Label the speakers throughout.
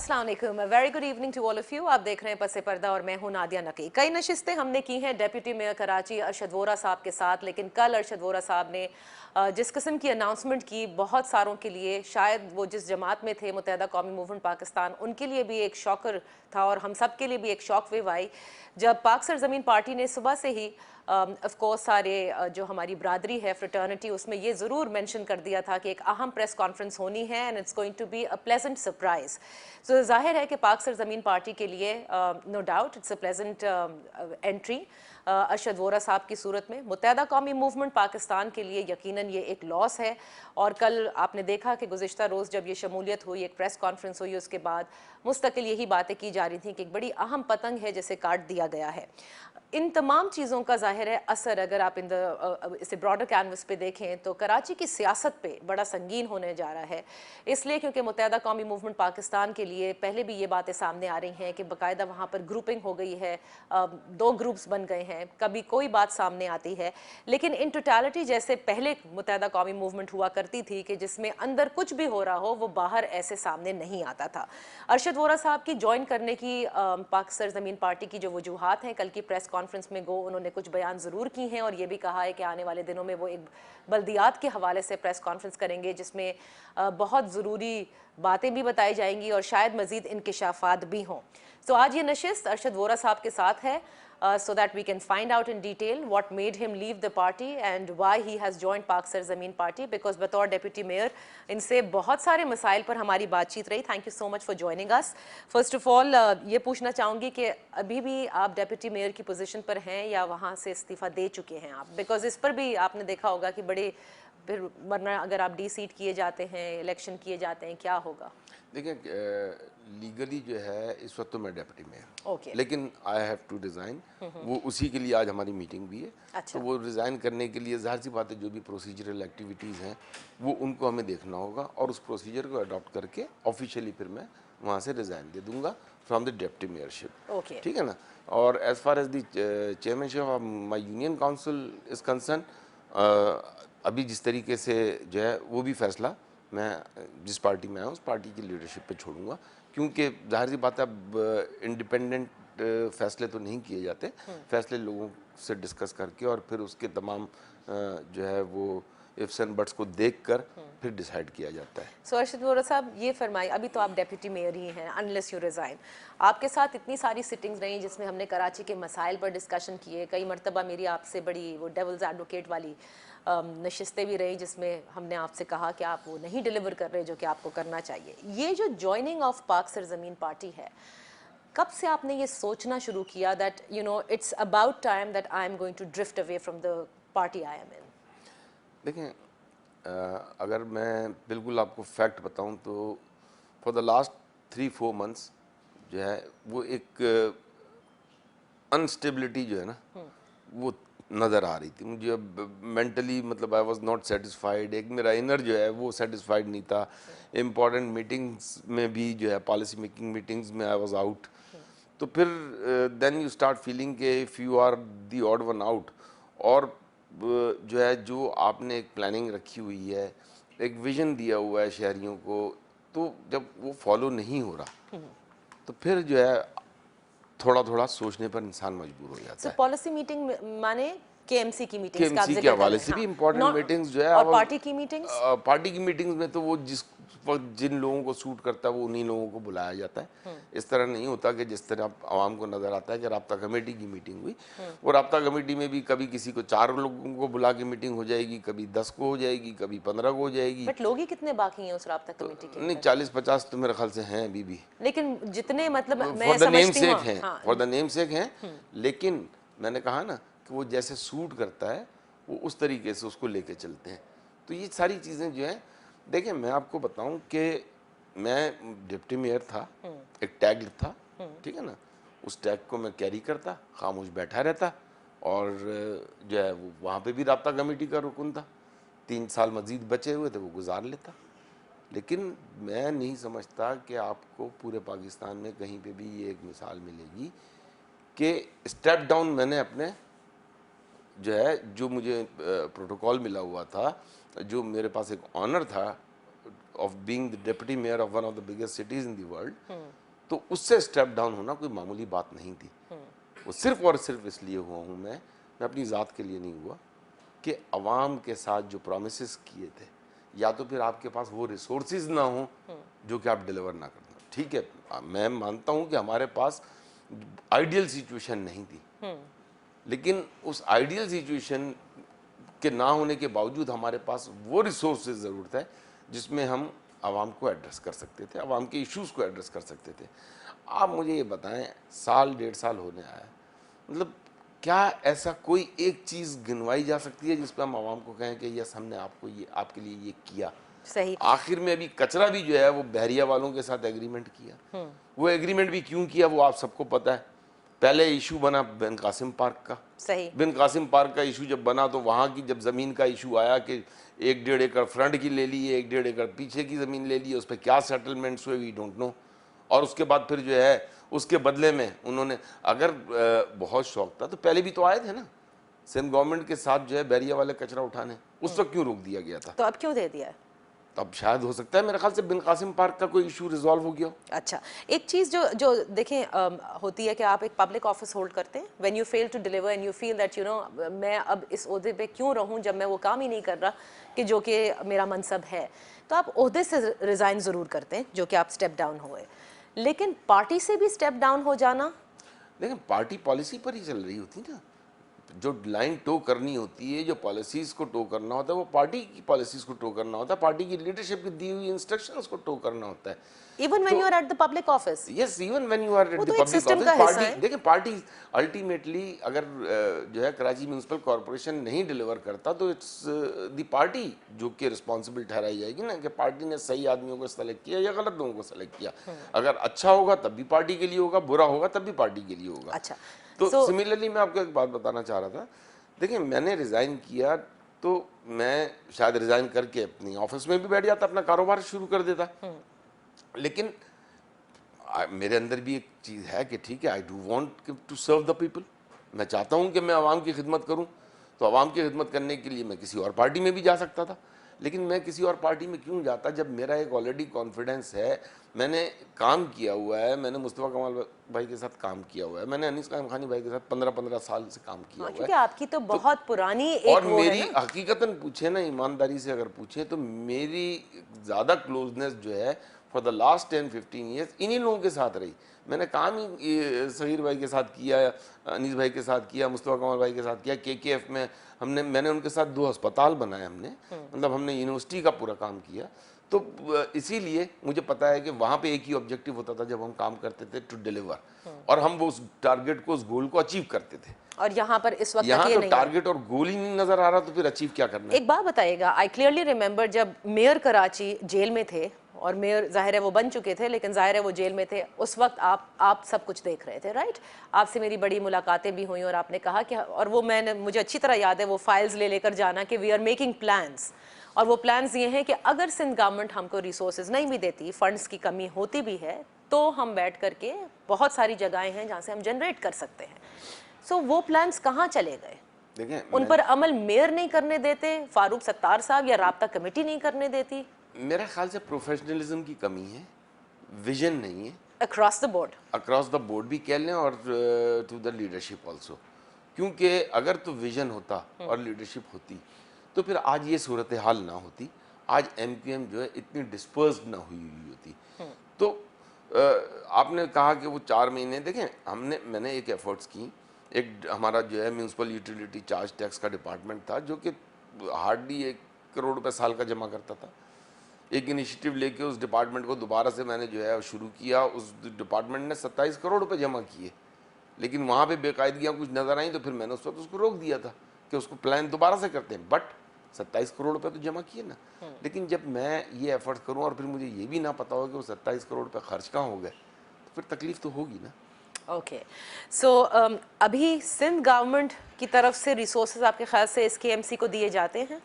Speaker 1: अस्सलाम वालेकुम, very good evening to all of you. आप देख रहे हैं पसे पर्दा और मैं हूं नादिया नकी। कई नशिस्तें हमने की हैं डेप्यूटी मेयर कराची अरशद वोरा साहब के साथ, लेकिन कल अरशद वोरा साहब ने जिस किस्म की अनाउंसमेंट की, बहुत सारों के लिए, शायद वो जिस जमात में थे मुत्तहदा कौमी मूवमेंट पाकिस्तान, उनके लिए भी एक शॉकर था और हम सब के लिए भी एक शॉक वेव आई जब पाक सरजमीन पार्टी ने सुबह से ही ऑफ कोर्स सारे जो हमारी ब्रादरी है, फ्रेटर्निटी, उसमें ये ज़रूर मेंशन कर दिया था कि एक अहम प्रेस कॉन्फ्रेंस होनी है and it's going to be a pleasant surprise. So जाहिर है कि पाक सरजमीन पार्टी के लिए no doubt it's a pleasant entry Arshad Vora sahab की सूरत में। मुत्तहदा कौमी मूवमेंट पाकिस्तान के लिए यकीनन ये एक लॉस है और कल आपने देखा कि गुज़िश्ता रोज़ जब ये शमूलियत हुई, एक प्रेस कॉन्फ्रेंस हुई, उसके बाद मुस्तकिल यही बातें की जा रही थी कि एक बड़ी अहम पतंग है जिसे काट दिया गया है। इन तमाम चीज़ों का ज़ाहिर है असर अगर आप इसे ब्रॉडर कैनवस पे देखें तो कराची की सियासत पे बड़ा संगीन होने जा रहा है, इसलिए क्योंकि मुत्तहदा कौमी मूवमेंट पाकिस्तान के लिए पहले भी ये बातें सामने आ रही हैं कि बाकायदा वहाँ पर ग्रुपिंग हो गई है, दो ग्रुप्स बन गए हैं, कभी कोई बात सामने आती है, लेकिन इन टोटलिटी जैसे पहले मुत्तहदा कौमी मूवमेंट हुआ करती थी कि जिसमें अंदर कुछ भी हो रहा हो वो बाहर ऐसे सामने नहीं आता था। अरशद वोरा साहब की ज्वाइन करने की पाक सरजमीन पार्टी की जो वजूहात हैं, कल की प्रेस कॉन्फ्रेंस में गो उन्होंने कुछ बयान ज़रूर की हैं और ये भी कहा है कि आने वाले दिनों में वो एक बल्दियात के हवाले से प्रेस कॉन्फ्रेंस करेंगे जिसमें बहुत ज़रूरी बातें भी बताई जाएंगी और शायद मज़ीद इंकिशाफात भी हों। तो आज ये नशिस्त अरशद वोरा साहब के साथ है so that we can find out in detail what made him leave the party and why he has joined पाक सरजमीन पार्टी, because बतौर डेप्यूटी मेयर इनसे बहुत सारे मसाइल पर हमारी बातचीत रही। Thank you so much for joining us. First of all ये पूछना चाहूँगी कि अभी भी आप डेप्यूटी मेयर की पोजीशन पर हैं या वहाँ से इस्तीफ़ा दे चुके हैं आप? बिकॉज इस पर भी आपने देखा होगा कि बड़े, फिर वरना अगर आप डी सीट किए जाते हैं, इलेक्शन किए जाते हैं, क्या होगा?
Speaker 2: देखिए लीगली जो है इस वक्त तो मैं डेप्यूटी मेयर
Speaker 1: ओके।
Speaker 2: लेकिन आई हैव टू रिज़ाइन। वो उसी के लिए आज हमारी मीटिंग भी है।
Speaker 1: अच्छा।
Speaker 2: तो वो रिज़ाइन करने के लिए ज़ाहिर सी बात है जो भी प्रोसीजरल एक्टिविटीज़ हैं वो उनको हमें देखना होगा और उस प्रोसीजर को अडॉप्ट करके ऑफिशियली फिर मैं वहाँ से रिज़ाइन दे दूँगा from the deputy mayorship.
Speaker 1: Okay.
Speaker 2: ठीक है ना। और as far as the chairmanship of my union council is concern, अभी जिस तरीके से जो है वो भी फैसला मैं जिस पार्टी में आया उस पार्टी की लीडरशिप पे छोड़ूंगा, क्योंकि जाहिर सी बात है अब इंडिपेंडेंट फैसले तो नहीं किए जाते। फैसले लोगों से डिस्कस करके और फिर उसके तमाम जो है वो इफ्स एंड बट्स को देखकर फिर डिसाइड किया जाता है।
Speaker 1: सो अरशद वोरा साहब ये फरमाइए, अभी तो आप डेप्यूटी मेयर ही हैं अनलेस यू रिज़ाइन। आपके साथ इतनी सारी सिटिंग्स रही जिसमें हमने कराची के मसाइल पर डिस्कशन किए, कई मरतबा मेरी आपसे बड़ी वो डेविल्स एडवोकेट वाली नशिस्तें भी रही जिसमें हमने आपसे कहा कि आप वो नहीं डिलीवर कर रहे जो कि आपको करना चाहिए। ये जो ज्वाइनिंग ऑफ पाक सरजमीन पार्टी है, कब से आपने ये सोचना शुरू किया that you know it's about time that I am going to drift away from the party I am in?
Speaker 2: देखें अगर मैं बिल्कुल आपको फैक्ट बताऊं तो फॉर द लास्ट 3-4 मंथ्स जो है वो एक अनस्टेबिलिटी जो है ना वो नज़र आ रही थी मुझे। अब मेंटली मतलब आई वाज नॉट सेटिस्फाइड, एक मेरा इनर जो है वो सेटिस्फाइड नहीं था। इम्पॉर्टेंट मीटिंग्स में भी जो है पॉलिसी मेकिंग मीटिंग्स में आई वाज आउट। तो फिर देन यू स्टार्ट फीलिंग के if you are the odd one out और जो है जो आपने एक प्लानिंग रखी हुई है, एक विजन दिया हुआ है शहरियों को, तो जब वो फॉलो नहीं हो रहा तो फिर जो है थोड़ा थोड़ा सोचने पर इंसान मजबूर हो जाता
Speaker 1: सो
Speaker 2: है।
Speaker 1: पॉलिसी मीटिंग माने केएमसी की मीटिंग्स का आप
Speaker 2: केएमसी के
Speaker 1: जिक्र कर
Speaker 2: हवाले
Speaker 1: रहे हैं?
Speaker 2: से भी
Speaker 1: हाँ।
Speaker 2: इम्पोर्टेंट मीटिंग्स जो है
Speaker 1: और पार्टी की मीटिंग्स?
Speaker 2: पार्टी की मीटिंग्स में तो वो जिन लोगों को सूट करता है वो उन्हीं लोगों को बुलाया जाता है। इस तरह नहीं होता कि जिस तरह आवाम को नज़र आता है कि राब्ता कमेटी की मीटिंग हुई और राब्ता कमेटी में भी कभी किसी को 4 लोगों को बुला के मीटिंग हो जाएगी, कभी 10 को हो जाएगी, कभी 15 को हो जाएगी।
Speaker 1: बट लोग ही कितने बाकी हैं उस राब्ता
Speaker 2: तो
Speaker 1: कमेटी के
Speaker 2: नहीं,
Speaker 1: अंदर?
Speaker 2: 40-50 तो मेरे ख्याल से हैं अभी भी।
Speaker 1: लेकिन जितने मतलब
Speaker 2: फॉर
Speaker 1: मैं
Speaker 2: द नेम
Speaker 1: समझती हूँ,
Speaker 2: सेक हैं,
Speaker 1: हाँ।
Speaker 2: फॉर द नेम सेक हैं, लेकिन मैंने कहा ना कि वो जैसे सूट करता है वो उस तरीके से उसको लेके चलते हैं। तो ये सारी चीज़ें जो हैं, देखिए मैं आपको बताऊं कि मैं डिप्टी मेयर था, एक टैग था, ठीक है ना, उस टैग को मैं कैरी करता, खामोश बैठा रहता और जो है वो वहाँ पे भी राब्ता कमेटी का रुकन था। 3 साल मजीद बचे हुए थे वो गुजार लेता। लेकिन मैं नहीं समझता कि आपको पूरे पाकिस्तान में कहीं पे भी ये एक मिसाल मिलेगी कि स्टेप डाउन मैंने अपने जो है जो मुझे प्रोटोकॉल मिला हुआ था, जो मेरे पास एक ऑनर था of being the deputy mayor of one of the biggest cities in the world, तो उससे स्टेप डाउन होना कोई मामूली बात नहीं थी। वो सिर्फ और सिर्फ इसलिए हुआ हूँ मैं अपनी ज़ात के लिए नहीं हुआ कि अवाम के साथ जो प्रोमिस किए थे, या तो फिर आपके पास वो रिसोर्सेज ना हो जो कि आप डिलीवर ना कर दो। ठीक है, मैं मानता हूँ कि हमारे पास आइडियल सिचुएशन नहीं थी, लेकिन उस आइडियल सिचुएशन के ना होने के बावजूद हमारे पास वो रिसोर्सेज ज़रूरत है जिसमें हम आवाम को एड्रेस कर सकते थे, आवाम के इश्यूज़ को एड्रेस कर सकते थे। आप मुझे ये बताएं, साल 1.5 साल होने आया, मतलब क्या ऐसा कोई एक चीज़ गिनवाई जा सकती है जिस पर हम आवाम को कहें कि यस हमने आपको ये आपके लिए ये किया?
Speaker 1: सही।
Speaker 2: आखिर में अभी कचरा भी जो है वो बहरिया वालों के साथ एग्रीमेंट किया। वो एग्रीमेंट भी क्यों किया वो आप सबको पता है। पहले इशू बना बिन कासिम पार्क का।
Speaker 1: सही।
Speaker 2: बिन कासिम पार्क का इशू जब बना तो वहाँ की जब ज़मीन का इशू आया कि 1-1.5 एकड़ फ्रंट की ले ली है, 1-1.5 एकड़ पीछे की ज़मीन ले ली है, उस पर क्या सेटलमेंट्स हुए वी डोंट नो। और उसके बाद फिर जो है उसके बदले में उन्होंने, अगर बहुत शौक था तो पहले भी तो आए थे ना सिंध गवर्नमेंट के साथ जो है बैरिया वाले कचरा उठाने, उस वक्त क्यों रोक दिया गया था?
Speaker 1: तो अब क्यों दे दिया है?
Speaker 2: तब शायद हो सकता है, मेरे ख्याल से बिन कासिम पार्क का कोई इशू रिजॉल्व हो गया।
Speaker 1: अच्छा, एक चीज़ जो जो देखें होती है कि आप एक पब्लिक ऑफिस होल्ड करते हैं, when you fail to deliver and you feel that you know मैं अब इस ओहदे पे क्यों रहूं जब मैं वो काम ही नहीं कर रहा कि जो कि मेरा मनसब है, तो आप ओहदे से रिज़ाइन ज़रूर करते हैं, जो कि आप स्टेप डाउन हुए। लेकिन पार्टी से भी स्टेप डाउन हो जाना,
Speaker 2: लेकिन पार्टी पॉलिसी पर ही चल रही होती ना, जो लाइन टो करनी होती है, जो पॉलिसीज को टो करना होता है, वो पार्टी की पॉलिसीज को टो करना होता है, पार्टी की लीडरशिप की दी हुई इंस्ट्रक्शंस को टो करना होता है।
Speaker 1: Even when you are at the public office.
Speaker 2: Yes, even when you are at the
Speaker 1: वो तो एक
Speaker 2: पब्लिक
Speaker 1: सिस्टम
Speaker 2: ऑफिस,
Speaker 1: का हिस्सा
Speaker 2: पार्टी
Speaker 1: है।
Speaker 2: देखिए, पार्टी अल्टीमेटली अगर जो है कराची म्यूनसिपल कॉर्पोरेशन नहीं डिलीवर करता तो इट्स द पार्टी जो कि रिस्पॉन्सिबल ठहराई जाएगी ना, कि पार्टी ने सही आदमियों को सेलेक्ट किया या गलत लोगों को सेलेक्ट किया। अगर अच्छा होगा तब भी पार्टी के लिए होगा, बुरा होगा तब भी पार्टी के लिए होगा।
Speaker 1: अच्छा,
Speaker 2: तो सिमिलरली मैं आपको एक बात बताना चाह रहा था। देखिए, मैंने रिज़ाइन किया तो मैं शायद रिज़ाइन करके अपनी ऑफिस में भी बैठ जाता, अपना कारोबार शुरू कर देता, लेकिन मेरे अंदर भी एक चीज़ है कि ठीक है, I do want to serve the people. मैं चाहता हूं कि मैं आवाम की खिदमत करूं, तो आवाम की खिदमत करने के लिए मैं किसी और पार्टी में भी जा सकता था, लेकिन मैं किसी और पार्टी में क्यों जाता जब मेरा एक ऑलरेडी कॉन्फिडेंस है, मैंने काम किया हुआ है, मैंने मुस्तफ़ा कमाल भाई के साथ काम किया हुआ है, मैंने अनीस खान खानी भाई के साथ 15-15 साल से काम किया हुआ है।
Speaker 1: क्योंकि आपकी तो बहुत पुरानी एक
Speaker 2: और
Speaker 1: वो
Speaker 2: मेरी
Speaker 1: है ना।
Speaker 2: हकीकतन पूछे ना, ईमानदारी से अगर पूछे तो मेरी ज़्यादा क्लोजनेस जो है फॉर द लास्ट 10-15 ईयर्स इन्हीं लोगों के साथ रही। मैंने काम ही सहीर भाई के साथ किया, अनीस भाई के साथ किया, मुस्तफ़ा कमाल भाई के साथ किया, KKF में मैंने उनके साथ 2 अस्पताल बनाए, हमने मतलब हमने यूनिवर्सिटी का पूरा काम किया। तो इसीलिए मुझे पता है कि वहाँ पे एक ही ऑब्जेक्टिव होता था जब हम काम करते थे, टू डिलीवर, और हम वो उस टारगेट को, उस गोल को अचीव करते थे।
Speaker 1: और यहाँ पर इस वक्त
Speaker 2: यहाँ
Speaker 1: तक ये
Speaker 2: तो
Speaker 1: नहीं है।
Speaker 2: टारगेट और गोल ही नहीं नजर आ रहा, तो फिर अचीव क्या करना है?
Speaker 1: एक बात बताइएगा, आई क्लियरली रिमेंबर जब मेयर कराची जेल में थे, और मेयर जाहिर है वो बन चुके थे, लेकिन जाहिर है वो जेल में थे, उस वक्त आप सब कुछ देख रहे थे, राइट? आपसे मेरी बड़ी मुलाकातें भी हुई और आपने कहा कि, और वो मुझे अच्छी तरह याद है, वो फाइल्स ले लेकर जाना कि वी आर मेकिंग प्लान्स, और वो प्लान्स ये हैं कि अगर सिंध गवर्नमेंट हमको रिसोर्सेज नहीं भी देती, फंड्स की कमी होती भी है, तो हम बैठ करके बहुत सारी जगहें हैं जहाँ से हम जनरेट कर सकते हैं। सो वो प्लान्स कहाँ चले गए?
Speaker 2: देखें,
Speaker 1: उन पर अमल मेयर नहीं करने देते, फारूक सत्तार साहब या राब्ता कमेटी नहीं करने देती?
Speaker 2: मेरे ख्याल से प्रोफेशनलिज्म की कमी है, विजन नहीं है,
Speaker 1: across the board.
Speaker 2: Across the board भी कह लें, और टू द लीडरशिप ऑल्सो। क्योंकि अगर तो विजन होता और लीडरशिप होती तो फिर आज ये सूरत हाल ना होती, आज MQM जो है इतनी डिस्पर्स्ड ना हुई होती। तो आपने कहा कि वो 4 महीने, देखें मैंने एक एफर्ट्स की, एक हमारा जो है म्यूनसिपल यूटिलिटी चार्ज टैक्स का डिपार्टमेंट था जो कि हार्डली 1 करोड़ रुपये साल का जमा करता था। एक इनिशिएटिव लेके उस डिपार्टमेंट को दोबारा से मैंने जो है शुरू किया, उस डिपार्टमेंट ने 27 करोड़ रुपए जमा किए, लेकिन वहाँ पे बेकायदगियाँ कुछ नज़र आई, तो फिर मैंने उस वक्त उसको रोक दिया था कि उसको प्लान दोबारा से करते हैं, बट 27 करोड़ रुपए तो जमा किए ना। लेकिन जब मैं ये एफर्ट करूँ और फिर मुझे ये भी ना पता हो कि वो 27 करोड़ रुपए खर्च कहाँ हो गए, तो फिर तकलीफ तो होगी ना।
Speaker 1: ओके, सो अभी सिंध गवर्नमेंट की तरफ से रिसोर्सेज आपके ख्याल से SKMC को दिए जाते हैं?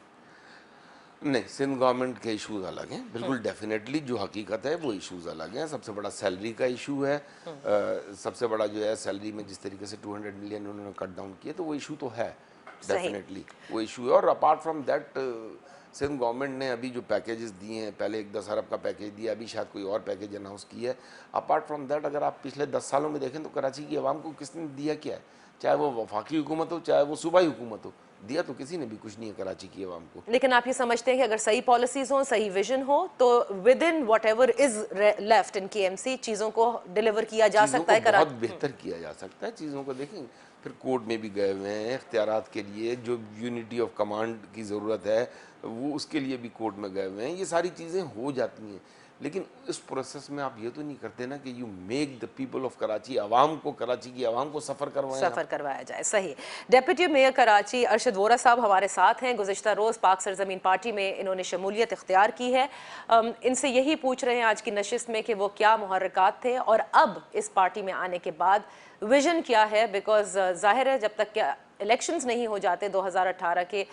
Speaker 2: नहीं, सिंध गवर्नमेंट के इशूज़ अलग हैं, बिल्कुल डेफिनेटली जो हकीकत है वो इशूज़ अलग हैं। सबसे बड़ा सैलरी का इशू है, सबसे बड़ा जो है सैलरी में जिस तरीके से 200 मिलियन उन्होंने कट डाउन किए, तो वो इशू तो है डेफिनेटली, वो इशू है। और apart from that Sindh government ने अभी जो पैकेजेस दिए हैं, पहले एक 10 अरब का पैकेज दिया, अभी शायद कोई और पैकेज अनाउंस किया है। अपार्ट फ्रॉम दैट अगर आप पिछले 10 सालों में देखें तो कराची की आवाम को किसने दिया क्या है, चाहे वो वफाकी हुकूमत हो चाहे वो सूबाई हुकूमत हो, दिया तो किसी ने भी कुछ नहीं है कराची की आवाम को।
Speaker 1: लेकिन आप ये समझते हैं कि अगर सही पॉलिसीज हो, सही विजन हो, तो with in what ever is left in KMC चीज़ों को डिलीवर किया जा
Speaker 2: चीज़ों
Speaker 1: सकता है
Speaker 2: को बहुत बेहतर किया जा सकता है। चीज़ों को देखें, फिर कोर्ट में भी गए हुए हैं इख्तियारात के लिए, जो यूनिटी ऑफ कमांड की ज़रूरत है वो उसके लिए भी कोर्ट में गए हुए हैं। ये सारी चीज़ें हो जाती हैं, लेकिन इस प्रोसेस में आप ये तो नहीं करते ना कि you make the people of Karachi, आवाम को, कराची की आवाम को सफ़र करवाएं।
Speaker 1: सफ़र करवाया जाए। सही। डिप्टी मेयर कराची अरशद वोरा साहब हमारे साथ हैं। गुज़िश्ता रोज़ पाक सरज़मीन पार्टी में इन्होंने शमूलियत इख्तियार की है। इनसे यही पूछ रहे हैं आज की नशिस्त में कि वो क्या मुहर्रिकात थे और अब इस पार्टी में आने के बाद विजन क्या है, बिकॉज जाहिर है जब तक क्या इलेक्शंस नहीं हो जाते 2018 के,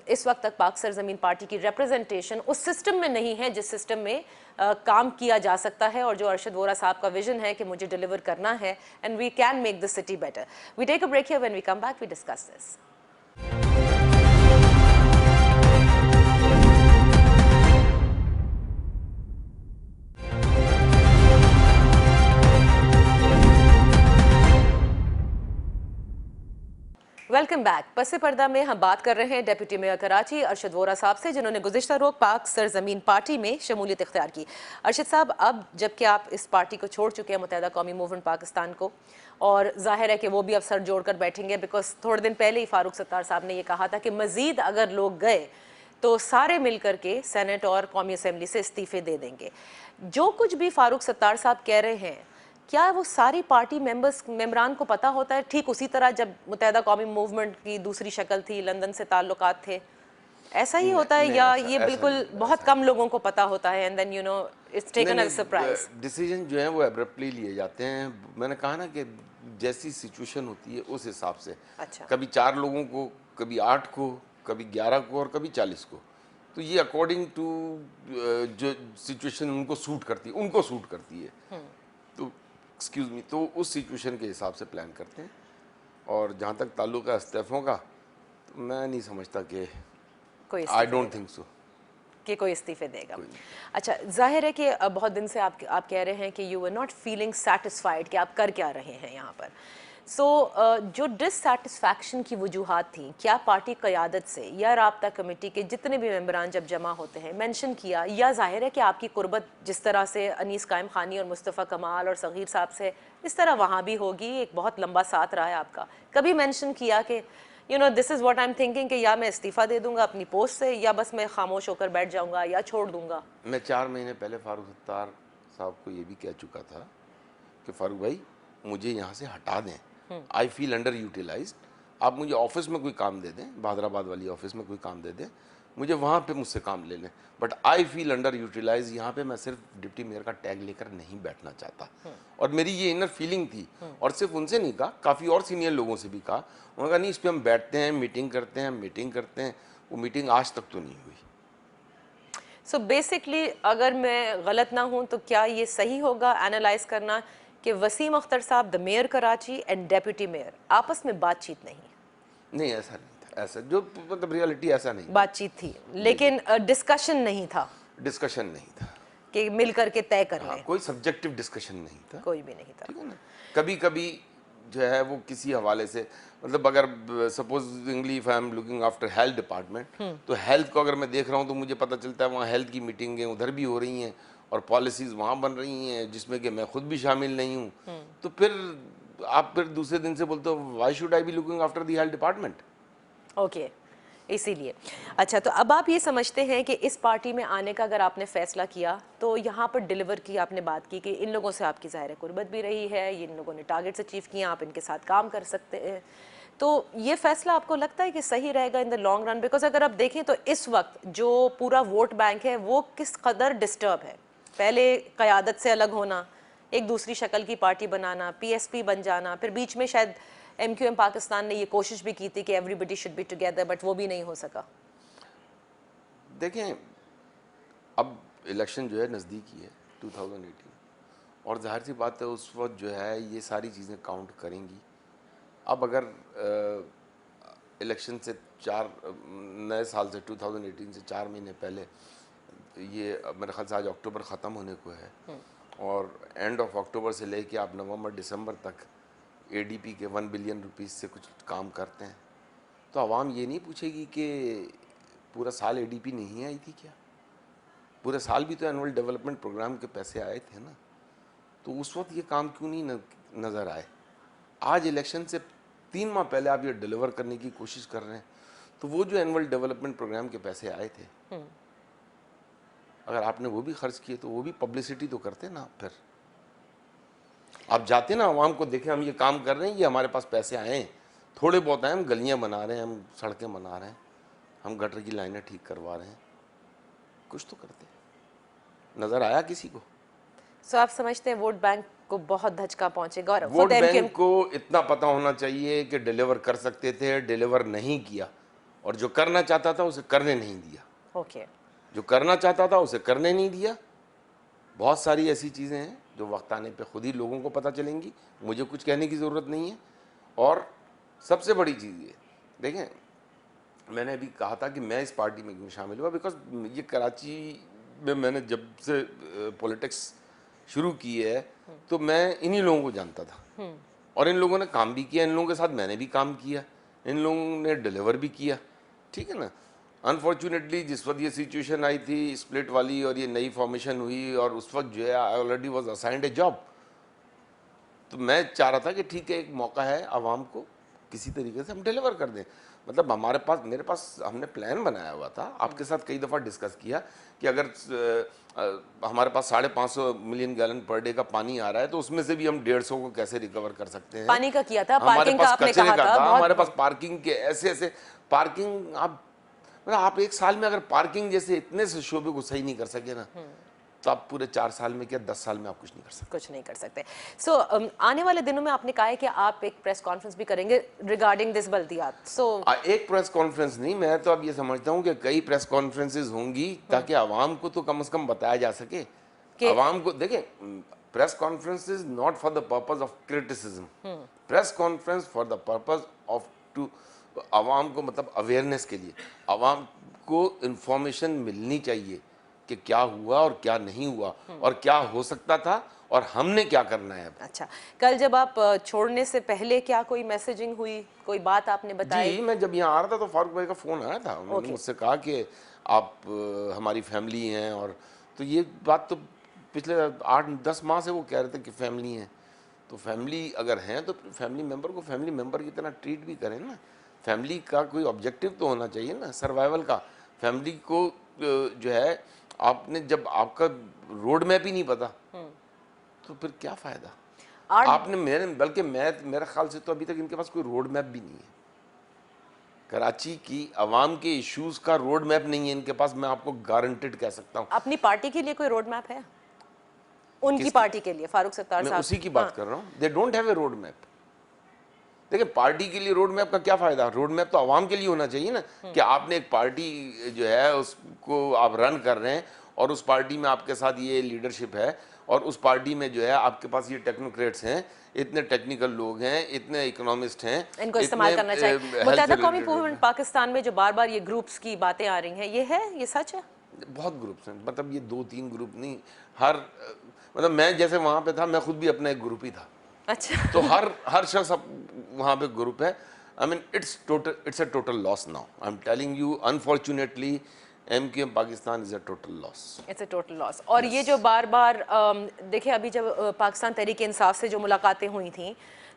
Speaker 1: इस वक्त तक पाक सरजमीन पार्टी की रिप्रेजेंटेशन उस सिस्टम में नहीं है जिस सिस्टम में काम किया जा सकता है, और जो अरशद वोरा साहब का विजन है कि मुझे डिलीवर करना है and we can make this city better. We take a break here, when we come back we discuss this. Welcome back. पसे पर्दा में हम बात कर रहे हैं डिप्टी मेयर कराची अरशद वोरा साहब से, जिन्होंने गुज़िश्ता रोज़ पाक सरजमीन पार्टी में शमूलियत इख्तियार की। अरशद साहब, अब जबकि आप इस पार्टी को छोड़ चुके हैं, मुत्तहिदा कौमी मूवमेंट पाकिस्तान को, और जाहिर है कि वो भी अब सर जोड़ कर बैठेंगे, बिकॉज थोड़े दिन पहले ही फारूक सत्तार साहब ने ये कहा था कि मज़ीद अगर लोग गए तो सारे मिल करके सेनेट और कौमी असम्बली से इस्तीफ़े दे देंगे। जो कुछ भी फारूक सत्तार साहब कह रहे हैं, क्या वो सारी पार्टी मेंबरान को पता होता है? ठीक उसी तरह जब मुत्तहिदा कौमी मूवमेंट की दूसरी शक्ल थी, लंदन से ताल्लुकात थे, ऐसा ही होता है, या ये बिल्कुल बहुत कम लोगों को पता होता है and then you know it's taken as surprise?
Speaker 2: Decision जो है वो एब्रप्टली लिए जाते हैं। मैंने कहा ना कि जैसी सिचुएशन होती है उस हिसाब से,
Speaker 1: अच्छा,
Speaker 2: कभी 4 लोगों को, कभी 8 को, कभी 11 को और कभी 40 को, तो ये अकॉर्डिंग टू जो सिचुएशन उनको सूट करती है, तो एक्सक्यूज़ मी, तो उस सिचुएशन के हिसाब से प्लान करते हैं। और जहाँ तक ताल्लुक है इस्तीफ़ों का, तो मैं नहीं समझता कि,
Speaker 1: कोई
Speaker 2: आई डोंट थिंक सो
Speaker 1: कि कोई इस्तीफे देगा। अच्छा, जाहिर है कि बहुत दिन से आप कह रहे हैं कि you are not feeling satisfied कि आप कर क्या रहे हैं यहाँ पर। सो जो डिससेटिस्फैक्शन की वजूहात थी, क्या पार्टी क़यादत से या राब्ता कमेटी के जितने भी मेंबरान जब जमा होते हैं मेंशन किया, या जाहिर है कि आपकी कुर्बत जिस तरह से अनीस कायम खानी और मुस्तफ़ा कमाल और सग़ीर साहब से इस तरह वहाँ भी होगी, एक बहुत लंबा साथ रहा है आपका, कभी मेंशन किया कि you know this is what I am thinking कि या मैं इस्तीफ़ा दे दूंगा अपनी पोस्ट से, या बस मैं खामोश होकर बैठ जाऊंगा या छोड़ दूंगा?
Speaker 2: मैं 4 महीने पहले फारूक सत्तार साहब को ये भी कह चुका था कि फारूक भाई मुझे यहाँ से हटा दें, आई फील अंडर यूटिलाइज्ड, आप मुझे ऑफिस में कोई काम दे दें, बहादराबाद वाली ऑफिस में कोई काम दे दें, मुझे वहाँ पे मुझसे काम ले लें, but I feel under utilise, यहाँ पे मैं सिर्फ डिप्टी मेयर का टैग लेकर नहीं बैठना चाहता। और मेरी ये इनर फीलिंग थी, और सिर्फ उनसे नहीं कहा, काफ़ी और सीनियर लोगों से भी कहा। उन्होंने कहा नहीं, इस पर हम बैठते हैं, मीटिंग करते हैं। वो मीटिंग आज तक तो नहीं हुई।
Speaker 1: सो बेसिकली अगर मैं गलत ना हूं तो क्या ये सही होगा एनालाइज करना कि वसीम अख्तर साहब the mayor Karachi and deputy mayor आपस में बातचीत
Speaker 2: नहीं, ऐसा नहीं था, ऐसा जो मतलब रियलिटी ऐसा नहीं,
Speaker 1: बातचीत थी लेकिन डिस्कशन नहीं था,
Speaker 2: डिस्कशन नहीं था
Speaker 1: कि मिल करके तय कर लें,
Speaker 2: कोई सब्जेक्टिव डिस्कशन नहीं था,
Speaker 1: कोई भी नहीं था।
Speaker 2: ठीक है ना। कभी कभी जो है वो किसी हवाले से, मतलब अगर supposedly if I am looking after health department, तो हेल्थ को अगर मैं देख रहा हूँ तो मुझे पता चलता है वहाँ हेल्थ की मीटिंगें उधर भी हो रही हैं और पॉलिसीज वहाँ बन रही हैं जिसमें कि मैं खुद भी शामिल नहीं हूँ, तो फिर आप फिर दूसरे दिन से बोलते हो why should I be looking after the health department.
Speaker 1: Okay, इसीलिए। अच्छा, तो अब आप ये समझते हैं कि इस पार्टी में आने का अगर आपने फैसला किया तो यहाँ पर डिलीवर की आपने बात की कि इन लोगों से आपकी ज़ाहिर कुर्बत भी रही है, इन लोगों ने टारगेट्स अचीव किए, आप इनके साथ काम कर सकते हैं, तो ये फैसला आपको लगता है कि सही रहेगा in the long run? Because अगर आप देखें तो इस वक्त जो पूरा वोट बैंक है वो किस कदर डिस्टर्ब है, पहले क़यादत से अलग होना, एक दूसरी शक्ल की पार्टी बनाना, PSP बन जाना, फिर बीच में शायद MQM पाकिस्तान ने ये कोशिश भी की थी कि everybody should be together, but वो भी नहीं हो सका।
Speaker 2: देखें, अब इलेक्शन जो है नज़दीक ही है 2018, और जाहिर सी बात है उस वक्त जो है ये सारी चीज़ें काउंट करेंगी। अब अगर इलेक्शन से नए साल से 2018 से 4 महीने पहले, ये मेरे ख्याल से आज अक्टूबर ख़त्म होने को है, और एंड ऑफ अक्टूबर से लेके आप नवंबर दिसंबर तक एडीपी के 1 बिलियन रुपीस से कुछ काम करते हैं, तो आवाम ये नहीं पूछेगी कि पूरा साल एडीपी नहीं आई थी क्या? पूरे साल भी तो एनुअल डेवलपमेंट प्रोग्राम के पैसे आए थे ना, तो उस वक्त ये काम क्यों नहीं नज़र आए? आज इलेक्शन से 3 माह पहले आप ये डिलीवर करने की कोशिश कर रहे हैं, तो वो जो एनुअल डेवलपमेंट प्रोग्राम के पैसे आए थे, अगर आपने वो भी खर्च किए तो वो भी पब्लिसिटी तो करते ना। फिर आप जाते ना, आवाम को देखें हम ये काम कर रहे हैं, ये हमारे पास पैसे आए हैं, थोड़े बहुत आए, हम गलियां बना रहे हैं, हम सड़कें बना रहे हैं, हम गटर की लाइनें ठीक करवा रहे हैं, कुछ तो करते हैं। नज़र आया किसी को?
Speaker 1: सो आप समझते हैं वोट बैंक को बहुत धचका पहुंचेगा? और
Speaker 2: वोट बैंक को इतना पता होना चाहिए कि डिलीवर कर सकते थे, डिलीवर नहीं किया, और जो करना चाहता था उसे करने नहीं दिया।
Speaker 1: ओके,
Speaker 2: जो करना चाहता था उसे करने नहीं दिया। बहुत सारी ऐसी चीज़ें हैं जो वक्त आने पे खुद ही लोगों को पता चलेंगी, मुझे कुछ कहने की ज़रूरत नहीं है। और सबसे बड़ी चीज़ ये देखें, मैंने अभी कहा था कि मैं इस पार्टी में क्यों शामिल हुआ, बिकॉज ये कराची में मैंने जब से पॉलिटिक्स शुरू की है तो मैं इन्हीं लोगों को जानता था, और इन लोगों ने काम भी किया, इन लोगों के साथ मैंने भी काम किया, इन लोगों ने डिलीवर भी किया, ठीक है ना। अनफॉर्चुनेटली जिस वक्त ये सिचुएशन आई थी स्प्लिट वाली और ये नई फॉर्मेशन हुई, और उस वक्त जो है I already was assigned A job, तो मैं चाह रहा था कि ठीक है, एक मौका है आवाम को, किसी तरीके से हम डिलीवर कर दें। मतलब मेरे पास हमने प्लान बनाया हुआ था, आपके साथ कई दफ़ा डिस्कस किया कि अगर हमारे पास 550 मिलियन गैलन पर डे का पानी आ रहा है, तो उसमें से भी हम 150 को कैसे रिकवर कर सकते हैं।
Speaker 1: पानी का किया था,
Speaker 2: हमारे
Speaker 1: पार्किंग का
Speaker 2: पास
Speaker 1: आपने
Speaker 2: कचरे
Speaker 1: कहा
Speaker 2: का
Speaker 1: था,
Speaker 2: हमारे पास पार्किंग के ऐसे पार्किंग, आप एक साल में अगर पार्किंग जैसे इतने से शोबे को सही नहीं कर सके ना, तो आप पूरे 4 साल में क्या 10 साल में आप कुछ नहीं कर सकते।
Speaker 1: कुछ नहीं कर सकते। सो आने वाले दिनों में आपने कहा है कि आप एक प्रेस कॉन्फ्रेंस भी करेंगे रिगार्डिंग दिस बल्दियात।
Speaker 2: एक प्रेस कॉन्फ्रेंस नहीं, मैं तो अब ये समझता हूँ कि कई प्रेस कॉन्फ्रेंसेस होंगी, ताकि आवाम को तो कम से कम बताया जा सके। आवाम को देखें, press conference is not for the purpose of criticism, press conference for the purpose of to आवाम को, मतलब अवेयरनेस के लिए, आवाम को इंफॉर्मेशन मिलनी चाहिए कि क्या हुआ और क्या नहीं हुआ, और क्या हो सकता था और हमने क्या करना है।
Speaker 1: अच्छा, कल जब आप छोड़ने से पहले क्या कोई मैसेजिंग हुई, कोई बात आपने बताई?
Speaker 2: जी, मैं जब यहाँ आ रहा था तो फारूक भाई का फ़ोन आया था, उन्होंने मुझसे कहा कि आप हमारी फैमिली हैं, और तो ये बात तो पिछले 8-10 माह से वो कह रहे थे कि फैमिली हैं। तो फैमिली अगर हैं तो फैमिली मेम्बर को फैमिली मेम्बर की तरह ट्रीट भी करें ना। फैमिली का कोई ऑब्जेक्टिव तो होना चाहिए ना, सर्वाइवल का। फैमिली को जो है, आपने जब आपका रोड मैप ही नहीं पता, तो फिर क्या फ़ायदा? आपने बल्कि मेरे ख्याल से तो अभी तक इनके पास कोई रोड मैप भी नहीं है। कराची की आवाम के इश्यूज का रोड मैप नहीं है इनके पास, मैं आपको गारंटेड कह सकता हूँ।
Speaker 1: अपनी पार्टी के लिए कोई रोड मैप है? उनकी पार्टी के लिए, फारूक सत्तार साहब,
Speaker 2: मैं उसी की बात कर रहा हूँ। They don't have a road map. देखिए, पार्टी के लिए रोड मैप का क्या फायदा? रोड मैप तो आवाम के लिए होना चाहिए ना, कि आपने एक पार्टी जो है उसको आप रन कर रहे हैं, और उस पार्टी में आपके साथ ये लीडरशिप है, और उस पार्टी में जो है आपके पास ये टेक्नोक्रेट्स हैं, इतने टेक्निकल लोग हैं, इतने इकोनॉमिस्ट हैं,
Speaker 1: इनको इस्तेमाल करना चाहिए। मुत्तहदा कौमी मूवमेंट पाकिस्तान में जो बार बार ये ग्रुप्स की बातें आ रही हैं, ये है, ये सच है?
Speaker 2: बहुत ग्रुप्स हैं, मतलब ये 2-3 ग्रुप नहीं, हर मतलब मैं जैसे वहाँ पे था, मैं खुद भी अपना एक ग्रुप ही था।
Speaker 1: अच्छा।
Speaker 2: तो हर शख्स वहाँ पे ग्रुप है। I mean it's a total loss now, I am telling you, unfortunately MQM Pakistan is a total loss.
Speaker 1: It's a total loss. और ये जो बार बार देखिए, अभी जब पाकिस्तान तहरीक इंसाफ से जो मुलाकातें हुई थी,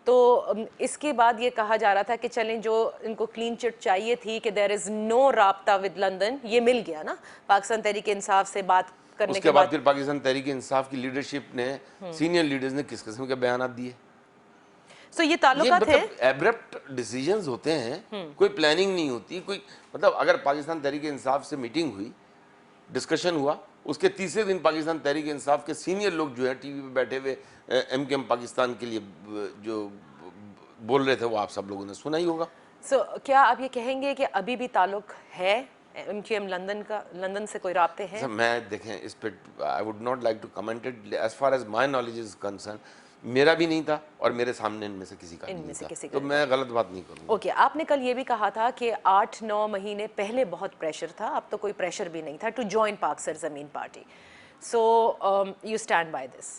Speaker 1: तो इसके बाद ये कहा जा रहा था कि चलें, जो इनको क्लीन चिट चाहिए थी कि देयर इज़ नो राब्ता विद लंदन, ये मिल गया ना पाकिस्तान तहरीक इंसाफ से बात करने
Speaker 2: उसके बाद फिर पाकिस्तान तहरीक इंसाफ की लीडरशिप ने, सीनियर लीडर्स ने किस किस्म के बयान दिए।
Speaker 1: सो ये ताल्लुकात है,
Speaker 2: एब्रप्ट डिसीजंस होते हैं, कोई प्लानिंग नहीं होती, कोई मतलब अगर पाकिस्तान तहरीक इंसाफ से मीटिंग हुई, डिस्कशन हुआ, उसके तीसरे दिन पाकिस्तान तहरीक इंसाफ के सीनियर लोग जो है टीवी पे बैठे हुए MQM पाकिस्तान के लिए जो बोल रहे थे, वो आप सब लोगों ने सुना ही होगा।
Speaker 1: सो क्या आप ये कहेंगे कि अभी भी ताल्लुक है MQM लंदन का, लंदन से कोई राब्ते हैं?
Speaker 2: मैं देखें इस पे I would not like to comment it, as far as my knowledge is concern, मेरा भी नहीं था और मेरे सामने इनमें से किसी का भी
Speaker 1: इनमें
Speaker 2: नहीं
Speaker 1: से
Speaker 2: था,
Speaker 1: किसी का
Speaker 2: तो
Speaker 1: नहीं
Speaker 2: मैं गलत बात नहीं करूँगा।
Speaker 1: ओके आपने कल ये भी कहा था कि 8-9 महीने पहले बहुत प्रेशर था, अब तो कोई प्रेशर भी नहीं था to join Pak Sarzameen party, so you stand by this?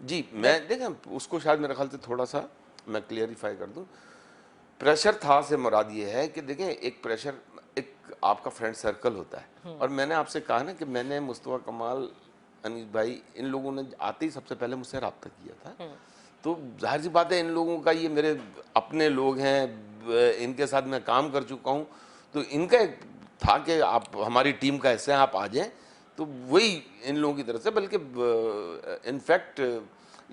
Speaker 2: जी, मैं देखें उसको शायद मेरे ख्याल से थोड़ा सा मैं क्लियरिफाई कर दूं। प्रेशर था से मुराद ये है कि देखें एक प्रेशर एक आपका फ्रेंड सर्कल होता है, और मैंने आपसे कहा ना कि मैंने मुस्तफ़ा कमाल, अनीस भाई, इन लोगों ने आते ही सबसे पहले मुझसे रब्ता किया था। तो जाहिर सी बात है इन लोगों का, ये मेरे अपने लोग हैं, इनके साथ मैं काम कर चुका हूँ, तो इनका एक था कि आप हमारी टीम का हिस्सा हैं, आप आ जाएं। तो वही इन लोगों की तरफ से, बल्कि इनफैक्ट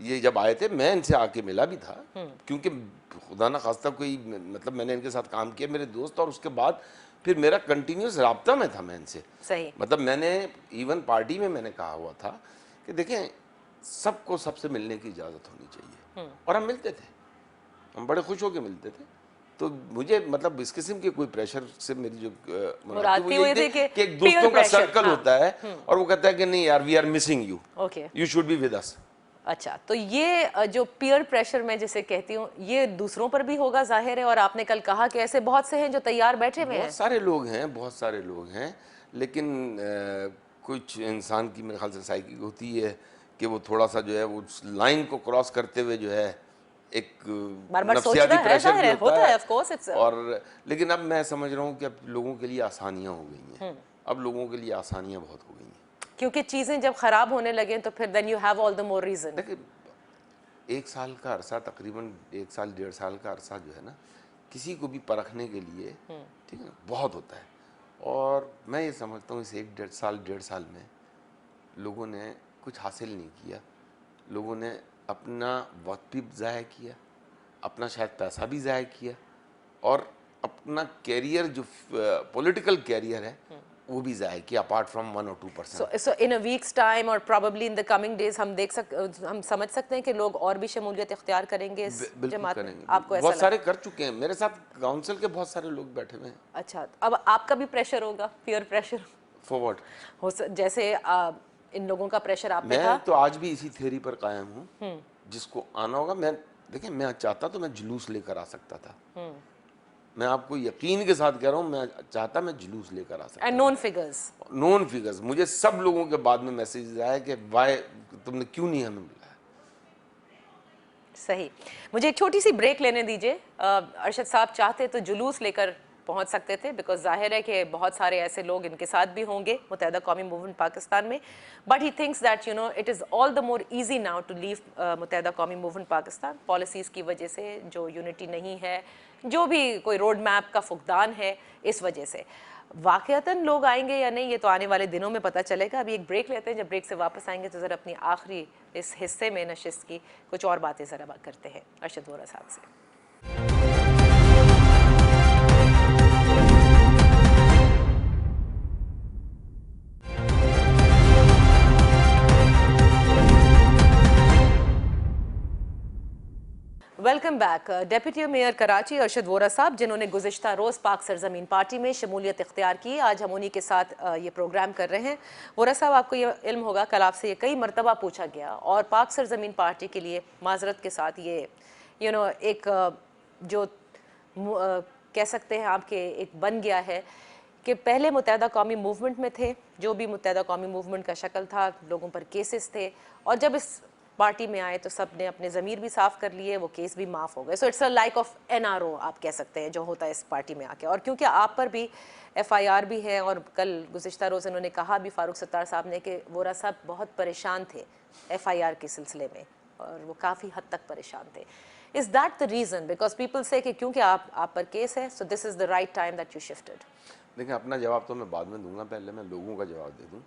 Speaker 2: ये जब आए थे मैं इनसे आके मिला भी था, क्योंकि खुदा ना खास्ता कोई मतलब मैंने इनके साथ काम किया, मेरे दोस्त, और उसके बाद फिर मेरा कंटिन्यूस रब्ता में था मैं इनसे।
Speaker 1: सही।
Speaker 2: मतलब मैंने इवन पार्टी में मैंने कहा हुआ था कि देखें सबको सबसे मिलने की इजाज़त होनी चाहिए, और हम मिलते थे, हम बड़े खुश होकर मिलते थे। तो मुझे मतलब इस किस्म के कोई प्रेशर से मेरी जो मुराद थी वो
Speaker 1: मुराद थी
Speaker 2: यही
Speaker 1: वो
Speaker 2: थी
Speaker 1: थी कि
Speaker 2: कि एक दोस्तों का
Speaker 1: peer pressure,
Speaker 2: सर्कल
Speaker 1: हाँ।
Speaker 2: होता है और वो कहता है कि नहीं यार, we are missing you,
Speaker 1: okay
Speaker 2: you should be with us.
Speaker 1: अच्छा, तो ये जो पीयर प्रेशर मैं जिसे कहती हूँ, ये दूसरों पर भी होगा जाहिर है, और आपने कल कहा कि ऐसे बहुत से हैं जो तैयार बैठे हुए हैं।
Speaker 2: बहुत सारे लोग हैं, बहुत सारे लोग हैं, लेकिन कुछ इंसान की मेरे ख्याल से साइकी होती है कि वो थोड़ा सा जो है वो उस लाइन को क्रॉस करते हुए जो है एक
Speaker 1: बार बार
Speaker 2: नफ्सियाती
Speaker 1: सोचना है,
Speaker 2: प्रेशर
Speaker 1: जाहिर
Speaker 2: भी
Speaker 1: है,
Speaker 2: होता है।
Speaker 1: ऑफ कोर्स इट्स
Speaker 2: और लेकिन अब मैं समझ रहा हूँ कि अब लोगों के लिए आसानियाँ हो गई हैं, अब लोगों के लिए आसानियाँ बहुत हो गई हैं।
Speaker 1: क्योंकि चीजें जब खराब होने लगे तो फिर then you have all the more reason.
Speaker 2: देखिए, एक साल का अरसा, तकरीबन एक साल 1.5 साल का अरसा जो है ना, किसी को भी परखने के लिए, ठीक है ना, बहुत होता है। और मैं ये समझता हूँ इस एक 1.5 साल में लोगों ने कुछ हासिल नहीं किया, लोगों ने अपना वक्त भी ज़ाया किया, अपना शायद पैसा भी ज़ाया किया, और अपना कैरियर जो पॉलिटिकल कैरियर है वो भी ज़ाया किया, अपार्ट फ्रॉम 1 और 2%।
Speaker 1: सो इन अ वीक्स टाइम और probably in the coming days हम समझ सकते हैं कि लोग और भी शमूलियत इख्तियार करेंगे इस
Speaker 2: बिल्कुल
Speaker 1: जमात में,
Speaker 2: करेंगे,
Speaker 1: आपको ऐसा
Speaker 2: बहुत सारे
Speaker 1: लगता
Speaker 2: कर चुके हैं, मेरे साथ काउंसिल के बहुत सारे लोग बैठे हुए हैं।
Speaker 1: है? अच्छा, अब आपका भी प्रेशर होगा, पीयर प्रेशर
Speaker 2: फॉरवर्ड,
Speaker 1: जैसे इन लोगों का प्रेशर आप पे था।
Speaker 2: मैं तो आज भी इसी थ्योरी पर कायम हूँ, जिसको आना होगा। मैं देखिए, मैं चाहता तो मैं जुलूस लेकर आ सकता था, मैं आपको यकीन के साथ कह रहा हूँ, मैं चाहता मैं जुलूस लेकर आ सकता
Speaker 1: एंड
Speaker 2: था।
Speaker 1: Known figures.
Speaker 2: नोन फिगर्स, मुझे सब लोगों के बाद में मैसेज आया कि वाई तुमने क्यों नहीं हमें बुलाया।
Speaker 1: सही, मुझे एक छोटी सी ब्रेक लेने दीजिए। अरशद साहब चाहते तो जुलूस लेकर पहुंच सकते थे, बिकॉज जाहिर है कि बहुत सारे ऐसे लोग इनके साथ भी होंगे मुत्तहिदा कौमी मूवमेंट पाकिस्तान में, but he thinks that you know it is all the more easy now to leave Muttahida Qaumi movement Pakistan. Policies की वजह से जो यूनिटी नहीं है, जो भी कोई रोड मैप का फुकदान है, इस वजह से वाकयातन लोग आएंगे या नहीं ये तो आने वाले दिनों में पता चलेगा। अभी एक ब्रेक लेते हैं, जब ब्रेक से वापस आएंगे तो ज़रा अपनी आखिरी इस हिस्से में नशिस्त की कुछ और बातें ज़रा करते हैं अरशद वोरा साहब से। Welcome back. Deputy mayor Karachi Arshad Vora साहब, जिन्होंने गुज़िश्ता रोज़ पाक सरजमीन पार्टी में शमूलियत इख्तियार की, आज हम उन्हीं के साथ ये प्रोग्राम कर रहे हैं। वोरा साहब, आपको ये इल्म होगा कल आपसे ये कई मरतबा पूछा गया, और पाक सरजमीन पार्टी के लिए माजरत के साथ ये एक जो कह सकते हैं आपके एक बन गया है कि पहले मुत्तहिदा कौमी मूवमेंट में थे, जो भी मुत्तहिदा कौमी मूवमेंट का शक्ल था, लोगों पर केसेस थे, और जब इस पार्टी में आए तो सब ने अपने ज़मीर भी साफ़ कर लिए, वो केस भी माफ़ हो गए। So it's a like of NRO आप कह सकते हैं जो होता है इस पार्टी में आके। और क्योंकि आप पर भी FIR भी है, और कल गुज़िश्ता रोज़ इन्होंने कहा भी फारूक सत्तार साहब ने कि वोरा साहब बहुत परेशान थे FIR के सिलसिले में, और वो काफ़ी हद तक परेशान थे। Is that the reason? Because people से कि क्योंकि आप पर केस है, so this is the right time that you shifted.
Speaker 2: देखिए, अपना जवाब तो मैं बाद में दूंगा, पहले मैं लोगों का जवाब दे दूं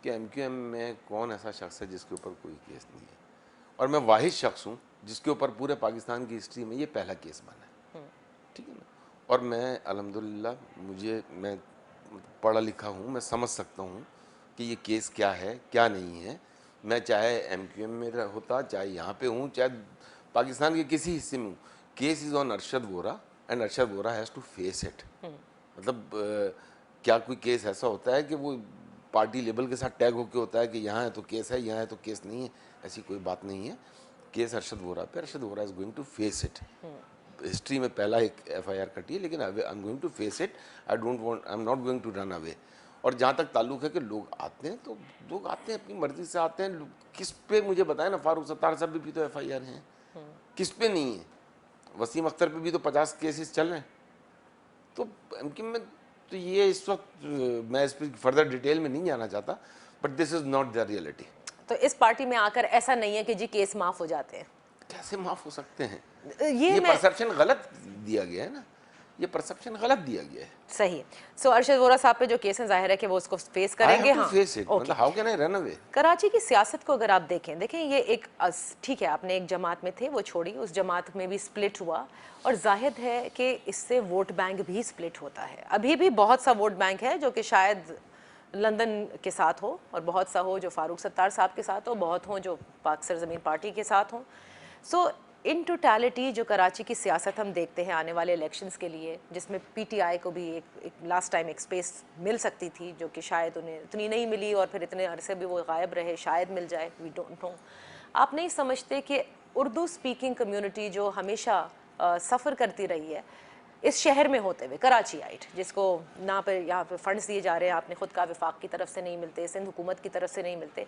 Speaker 2: कि MQM में कौन ऐसा शख्स है जिसके ऊपर कोई केस नहीं है, और मैं वाहिद शख्स हूँ जिसके ऊपर पूरे पाकिस्तान की हिस्ट्री में ये पहला केस बना है, ठीक है ना। और मैं अल्हम्दुलिल्लाह, मैं पढ़ा लिखा हूँ, मैं समझ सकता हूँ कि ये केस क्या है क्या नहीं है। मैं चाहे MQM में होता, चाहे यहाँ पे हूँ, चाहे पाकिस्तान के किसी हिस्से में हूँ, case is on Arshad Vora, and Arshad Vora has to face it. मतलब क्या कोई केस ऐसा होता है कि वो पार्टी लेवल के साथ टैग होके होता है कि यहाँ है तो केस है, यहाँ है तो केस नहीं है? ऐसी कोई बात नहीं है। केस अरशद वोरा पे, Arshad Vora is going to face it. History में पहला एक एफआईआर कटी है, लेकिन I am going to face it, I don't want, I am not going to run away. और जहाँ तक ताल्लुक है कि लोग आते हैं, तो लोग आते हैं अपनी मर्जी से आते हैं। किस पे मुझे बताएं ना, फारूक सत्तार साहब भी तो एफआईआर हैं, किस पे नहीं है? वसीम अख्तर पे भी तो 50 केसेस चल रहे हैं। तो एमक्यू में तो ये इस वक्त मैं इस पर फर्दर डिटेल में नहीं जाना चाहता, but this is not the reality.
Speaker 1: तो इस पार्टी में आकर ऐसा नहीं है कि जी केस माफ हो जाते हैं?
Speaker 2: कैसे माफ हो सकते हैं?
Speaker 1: ये मैं
Speaker 2: परसेप्शन गलत दिया गया है ना, ये परसेप्शन गलत दिया गया है।
Speaker 1: सही है। सो अरशद वोरा साहब पे जो केस है, जाहिर है कि वो उसको फेस करेंगे। हाँ,
Speaker 2: मतलब how can I run away?
Speaker 1: Karachi की सियासत को अगर आप देखें ये एक ठीक है, आपने एक जमात में थे, वो छोड़ी, उस जमात में भी स्प्लिट हुआ, और जाहिर है कि इससे वोट बैंक भी स्प्लिट होता है। अभी भी बहुत सा वोट बैंक है जो कि शायद लंदन के साथ हो, और बहुत सा हो जो फारूक सत्तार साहब के साथ हो, बहुत हो जो पाक सरजमीन पार्टी के साथ हो। सो इन टोटलिटी जो कराची की सियासत हम देखते हैं आने वाले इलेक्शंस के लिए, जिसमें पीटीआई को भी एक लास्ट टाइम एक स्पेस मिल सकती थी, जो कि शायद उन्हें इतनी नहीं मिली, और फिर इतने अरसे भी वो गायब रहे, शायद मिल जाए, वी डोंट नो। आप नहीं समझते कि उर्दू स्पीकिंग कम्युनिटी जो हमेशा सफ़र करती रही है इस शहर में होते हुए, कराचीआइट, जिसको ना पे यहाँ पे फंड्स दिए जा रहे हैं, आपने खुद का विफाक की तरफ से नहीं मिलते, सिंध हुकूमत की तरफ से नहीं मिलते,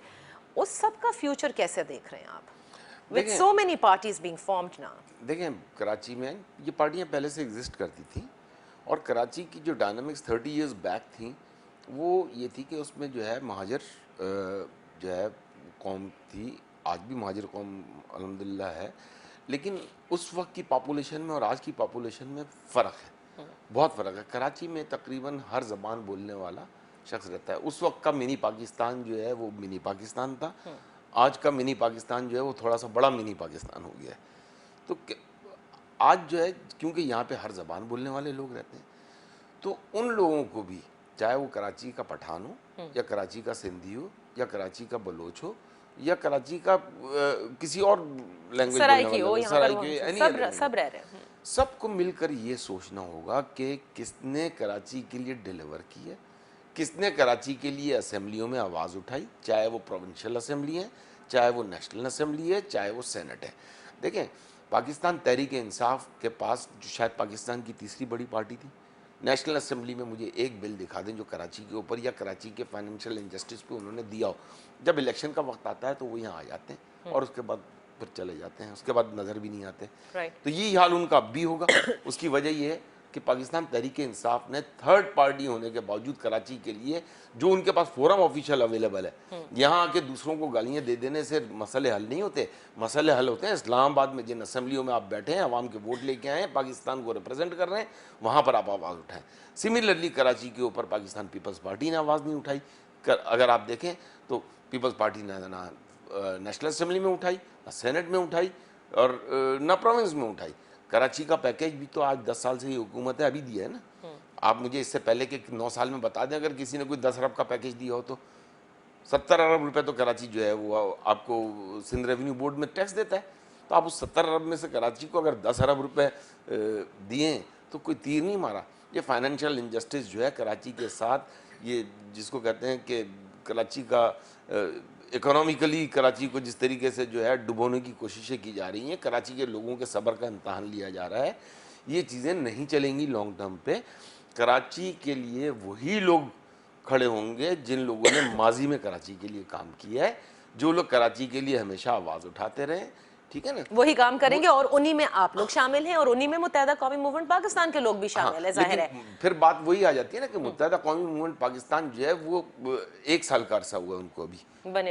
Speaker 1: उस सब का फ्यूचर कैसे देख रहे हैं आप? With so many parties being formed now.
Speaker 2: देखें, कराची में ये पार्टियां पहले से एग्जिस्ट करती थी, और कराची की जो डायनामिक्स 30 इयर्स बैक थी वो ये थी कि उसमें जो है महाजर जो है कौम थी। आज भी महाजर कौम अल्हम्दुलिल्लाह है, लेकिन उस वक्त की पॉपुलेशन में और आज की पॉपुलेशन में फ़र्क है, बहुत फ़र्क है। कराची में तकरीबन हर ज़बान बोलने वाला शख्स रहता है। उस वक्त का मिनी पाकिस्तान जो है वो मिनी पाकिस्तान था, आज का मिनी पाकिस्तान जो है वो थोड़ा सा बड़ा मिनी पाकिस्तान हो गया है। तो आज जो है, क्योंकि यहाँ पे हर ज़बान बोलने वाले लोग रहते हैं, तो उन लोगों को भी, चाहे वो कराची का पठान हो, या कराची का सिंधी हो, या कराची का बलोच हो, या कराची का किसी और लैंग्वेज बोलने वाला हो, सराइकी,
Speaker 1: सब रह रहे हैं।
Speaker 2: सबको मिलकर ये सोचना होगा कि किसने कराची के लिए डिलीवर किया, किसने कराची के लिए असेंबलियों में आवाज़ उठाई, चाहे वो प्रोविंशियल असेंबली है, चाहे वो नेशनल असेंबली है, चाहे वो सेनेट है। देखें, पाकिस्तान तहरीक इंसाफ के पास, जो शायद पाकिस्तान की तीसरी बड़ी पार्टी थी, नेशनल असेंबली में मुझे एक बिल दिखा दें जो कराची के ऊपर या कराची के फाइनेंशियल इंजस्टिस पे उन्होंने दिया हो। जब इलेक्शन का वक्त आता है तो वो यहाँ आ जाते हैं और उसके बाद फिर चले जाते हैं, उसके बाद नज़र भी नहीं आते। तो यही हाल उनका अब भी होगा। उसकी वजह ये है कि पाकिस्तान तहरीक इंसाफ ने थर्ड पार्टी होने के बावजूद कराची के लिए, जो उनके पास फोरम ऑफिशियल अवेलेबल है, यहाँ आके दूसरों को गालियाँ दे देने से मसले हल नहीं होते। मसले हल होते हैं इस्लामाबाद में, जिन असेंबलियों में आप बैठे हैं, आवाम के वोट लेके आए हैं, पाकिस्तान को रिप्रेजेंट कर रहे हैं, वहाँ पर आप आवाज़ उठाएं। सिमिलरली कराची के ऊपर पाकिस्तान पीपल्स पार्टी ने आवाज़ नहीं उठाई। अगर आप देखें तो पीपल्स पार्टी ने ना नेशनल असेंबली में उठाई, ना सेनेट में उठाई, और ना प्रोविंस में उठाई। कराची का पैकेज भी तो आज 10 साल से ही हुकूमत है अभी दिया है ना। आप मुझे इससे पहले के 9 साल में बता दें अगर किसी ने कोई 10 अरब का पैकेज दिया हो तो। 70 अरब रुपए तो कराची जो है वो आपको सिंध रेवेन्यू बोर्ड में टैक्स देता है। तो आप उस 70 अरब में से कराची को अगर 10 अरब रुपए दिए तो कोई तीर नहीं मारा। ये फाइनेंशियल इनजस्टिस जो है कराची के साथ, ये जिसको कहते हैं कि कराची का इकोनॉमिकली कराची को जिस तरीके से जो है डुबोने की कोशिशें की जा रही हैं, कराची के लोगों के सब्र का इम्तहान लिया जा रहा है, ये चीज़ें नहीं चलेंगी लॉन्ग टर्म पे। कराची के लिए वही लोग खड़े होंगे जिन लोगों ने माजी में कराची के लिए काम किया है, जो लोग कराची के लिए हमेशा आवाज़ उठाते रहे, ठीक है ना,
Speaker 1: वही काम करेंगे। और उन्हीं में आप लोग शामिल हैं और उन्हीं में मुत्तहदा कौमी मूवमेंट पाकिस्तान के लोग भी शामिल है, जाहिर है।
Speaker 2: फिर बात वही आ जाती है ना कि मुत्तहदा कौमी मूवमेंट पाकिस्तान जो है वो 1 साल का अरसा हुआ उनको अभी,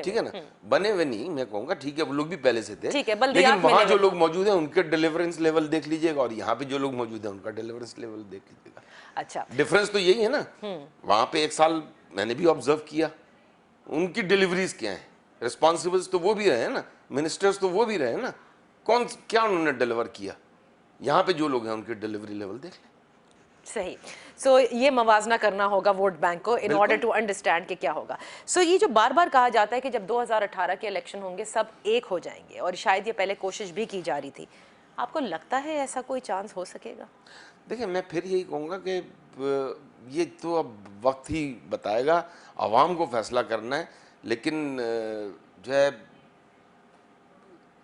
Speaker 2: ठीक है ना, बने हुए नहीं मैं कहूँगा, ठीक है वो लोग भी पहले से थे, लेकिन वहाँ जो लोग मौजूद हैं उनके डिलीवरेंस लेवल देख लीजिएगा और यहाँ पे जो लोग मौजूद हैं उनका डिलीवरेंस लेवल देख लीजिएगा।
Speaker 1: अच्छा,
Speaker 2: डिफरेंस तो यही है ना। वहाँ पे 1 साल मैंने भी ऑब्जर्व किया, उनकी डिलीवरीज क्या है, रिस्पॉन्सिबल्स तो वो भी रहे ना, मिनिस्टर्स तो वो भी रहे ना, कौन क्या उन्होंने डिलीवर किया। यहाँ पे जो लोग हैं उनके डिलीवरी लेवल देख लें।
Speaker 1: सही। सो ये मवाजना करना होगा वोट बैंक को इन ऑर्डर टू अंडरस्टैंड कि क्या होगा। सो ये जो बार बार कहा जाता है कि जब 2018 के इलेक्शन होंगे सब एक हो जाएंगे, और शायद ये पहले कोशिश भी की जा रही थी, आपको लगता है ऐसा कोई चांस हो सकेगा?
Speaker 2: देखिए, मैं फिर यही कहूँगा कि ये तो अब वक्त ही बताएगा, आवाम को फैसला करना है, लेकिन जो है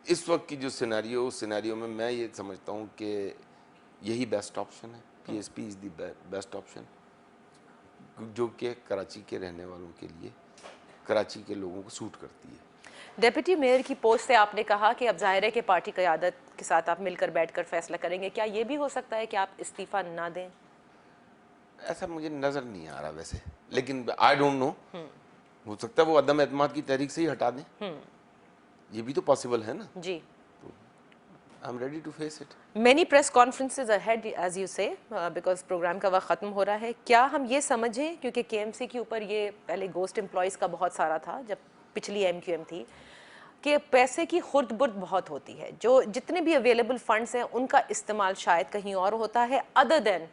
Speaker 2: इस वक्त की जो सिनेरियो, उस सिनेरियो में मैं ये समझता हूँ कि यही बेस्ट ऑप्शन है। PSP is the best option, जो कि कराची के रहने वालों के लिए, कराची के लोगों को सूट करती है।
Speaker 1: डेप्यूटी मेयर की पोस्ट से आपने कहा कि अब जाहिर है कि पार्टी क़यादत के साथ आप मिलकर बैठकर फैसला करेंगे, क्या ये भी हो सकता है कि आप इस्तीफ़ा ना दें?
Speaker 2: ऐसा मुझे नज़र नहीं आ रहा वैसे, लेकिन आई डोंट नो, हो सकता है वो अदम एतमाद की तहरीक से ही हटा दें, ये भी तो पॉसिबल है ना।
Speaker 1: जी।
Speaker 2: I am ready to face it.
Speaker 1: Many press conferences ahead as you say because programme का वक्त ख़त्म हो रहा है। क्या हम ये समझें, क्योंकि केएमसी के ऊपर ये पहले गोस्ट एम्प्लॉयज़ का बहुत सारा था जब पिछली एमक्यूएम थी, कि पैसे की खुर्द बुर्द बहुत होती है, जो जितने भी अवेलेबल फंड्स हैं उनका इस्तेमाल शायद कहीं और होता है other than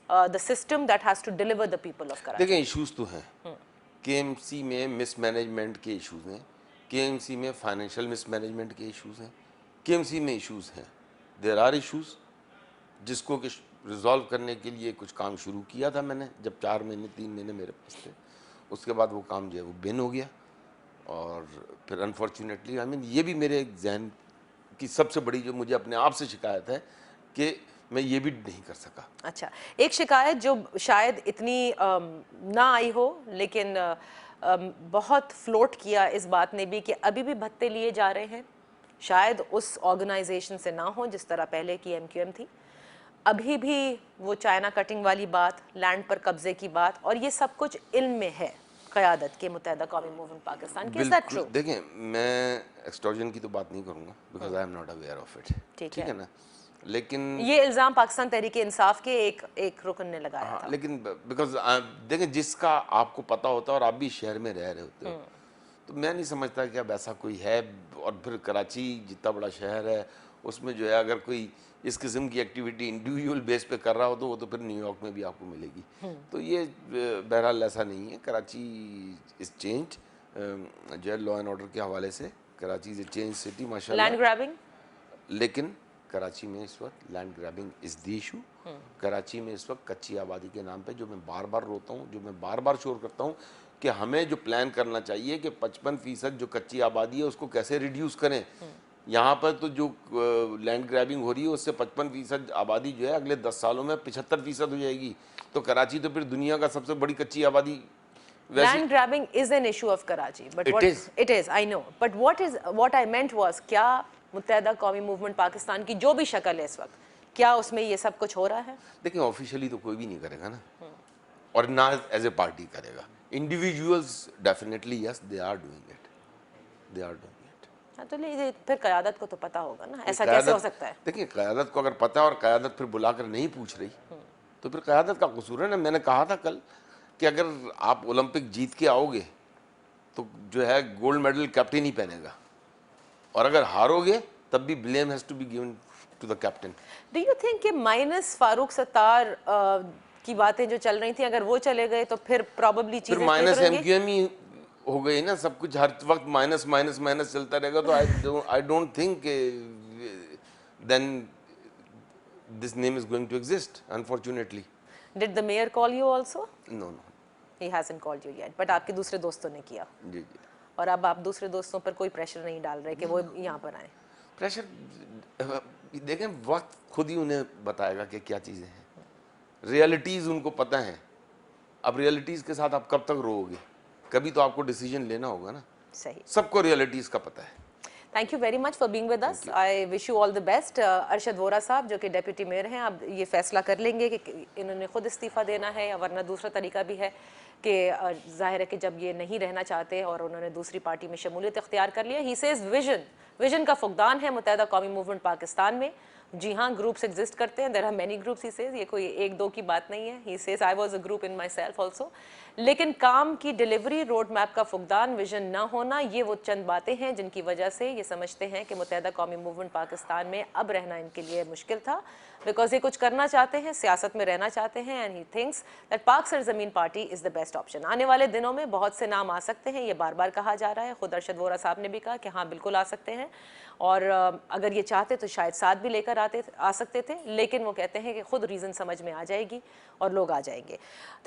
Speaker 1: the system that has to deliver the people of Karachi.
Speaker 2: देखें, इश्यूज तो हैं केएमसी में, मिसमैनेजमेंट के इश्यूज हैं, केएमसी में फाइनेंशियल मिसमैनेजमेंट के इश्यूज हैं, केएमसी में इश्यूज हैं, देयर आर इश्यूज जिसको कि रिजॉल्व करने के लिए कुछ काम शुरू किया था मैंने, जब 4 महीने 3 महीने मेरे पास थे। उसके बाद वो काम जो है वो बिन हो गया, और फिर अनफॉर्चुनेटली ये भी मेरे जहन की सबसे बड़ी जो मुझे अपने आप से शिकायत है कि मैं ये भी नहीं कर सका।
Speaker 1: अच्छा, एक शिकायत जो शायद इतनी ना आई हो, लेकिन बहुत फ्लोट किया इस बात ने भी कि अभी भी भत्ते लिए जा रहे हैं, शायद उस ऑर्गेनाइजेशन से ना हो जिस तरह पहले की एमक्यूएम थी, अभी भी वो चाइना कटिंग वाली बात, लैंड पर कब्जे की बात, और ये सब कुछ इल्म में है क़यादत के मुत्तहिदा कौमी मूवमेंट पाकिस्तान की। Is that true?
Speaker 2: देखें, मैं एक्सटॉर्जन की तो बात नहीं करूँगा because I am not aware of it, ठीक है ना, लेकिन
Speaker 1: ये इल्ज़ाम पाकिस्तान तहरीक इंसाफ के एक रुकन ने लगाया था।
Speaker 2: लेकिन बिकॉज देखें, जिसका आपको पता होता है और आप भी शहर में रह रहे होते हो, तो मैं नहीं समझता कि अब ऐसा कोई है। और फिर कराची जितना बड़ा शहर है, उसमें जो है अगर कोई इस किस्म की एक्टिविटी इंडिविजुअल बेस पे कर रहा हो तो वो तो फिर न्यूयॉर्क में भी आपको मिलेगी। तो ये बहरहाल ऐसा नहीं है। कराची इज चेंज जो है लॉ एंड ऑर्डर के हवाले से, Karachi is a change city माशाल्लाह।
Speaker 1: लैंड ग्रैबिंग,
Speaker 2: लेकिन कराची में इस वक्त land grabbing is the issue. Karachi में इस वक्त कच्ची आबादी के नाम पे, जो मैं बार बार रोता हूँ, जो मैं बार बार शोर करता हूँ कि हमें जो प्लान करना चाहिए कि 55% जो कच्ची आबादी है उसको कैसे रिड्यूस करें। यहाँ पर तो जो लैंड ग्रैबिंग हो रही है उससे 55% आबादी जो है अगले 10 सालों में 75% हो जाएगी। तो कराची तो फिर दुनिया का सबसे बड़ी कच्ची आबादी।
Speaker 1: Land grabbing is an issue of Karachi, but it is I know, but what I meant was, क्या मुत्तहिदा कौमी मूवमेंट पाकिस्तान की जो भी शक्ल है इस वक्त, क्या उसमें ये सब कुछ हो रहा है?
Speaker 2: देखिए, ऑफिशियली तो कोई भी नहीं करेगा ना, और ना एज ए पार्टी करेगा। Individuals definitely yes, they are doing it, they are doing it.
Speaker 1: हाँ, तो फिर क़यादत को तो पता होगा ना, ऐसा कैसे हो सकता है?
Speaker 2: देखिए, क़यादत को अगर पता है और क़यादत फिर बुलाकर नहीं पूछ रही तो फिर क़यादत का कसूर है ना। मैंने कहा था कल कि अगर आप ओलंपिक जीत के आओगे तो जो है गोल्ड मेडल कैप्टन ही पहनेगा, और अगर हारोगे तब भी blame has to be given to the captain.
Speaker 1: Do you think कि माइनस फारूक सत्तार की बातें जो चल रही थी, अगर वो चले गए तो फिर प्रॉब्ली चीजें
Speaker 2: फिर माइनस एमक्यूएम ही हो गई ना, सब कुछ हर वक्त माइनस माइनस माइनस चलता रहेगा। तो I don't think then this name is going to exist, unfortunately.
Speaker 1: Did the mayor call you also?
Speaker 2: No no,
Speaker 1: he hasn't called you yet, but आपके दूसरे दोस्तों ने किया,
Speaker 2: जी जी।
Speaker 1: और अब आप दूसरे दोस्तों पर कोई प्रेशर नहीं डाल रहे कि वो यहाँ पर आए?
Speaker 2: प्रेशर देखें, वक्त खुद ही उन्हें बताएगा कि क्या चीज़ें हैं। रियलिटीज़ उनको पता है। अब रियलिटीज़ के साथ आप कब तक रोओगे? कभी तो आपको डिसीजन लेना होगा ना।
Speaker 1: सही,
Speaker 2: सबको रियलिटीज़ का पता है।
Speaker 1: Thank you very much for being with us. I wish you all the best. Arshad Vora साहब जो कि डेप्यूटी मेयर हैं, अब ये फैसला कर लेंगे कि इन्होंने खुद इस्तीफ़ा देना है, या वरना दूसरा तरीका भी है कि जाहिर है कि जब ये नहीं रहना चाहते और उन्होंने दूसरी पार्टी में शमूलियत इख्तियार कर लिया। ही सेज विजन का फुकदान है मुत्तहिदा कौमी मूवमेंट पाकिस्तान में। जी हाँ, ग्रुप्स एग्जिस्ट करते हैं, there are many groups. He says ये कोई एक दो की बात नहीं है। He says I was a group in my self also. लेकिन काम की डिलीवरी, रोड मैप का फुकदान, विजन ना होना, ये वो चंद बातें हैं जिनकी वजह से ये समझते हैं कि मुत्तहिदा कौमी मूवमेंट पाकिस्तान में अब रहना इनके लिए मुश्किल था, बिकॉज ये कुछ करना चाहते हैं, सियासत में रहना चाहते हैं, एंड ही थिंक्स दैट पाक Sarzameen party is the best option. आने वाले दिनों में बहुत से नाम आ सकते हैं, ये बार बार कहा जा रहा है। खुद अरशद वोरा साहब ने भी कहा कि हाँ बिल्कुल आ सकते हैं, और अगर ये चाहते तो शायद साथ भी लेकर आ सकते थे, लेकिन वो कहते हैं कि खुद रीज़न समझ में आ जाएगी और लोग आ जाएंगे।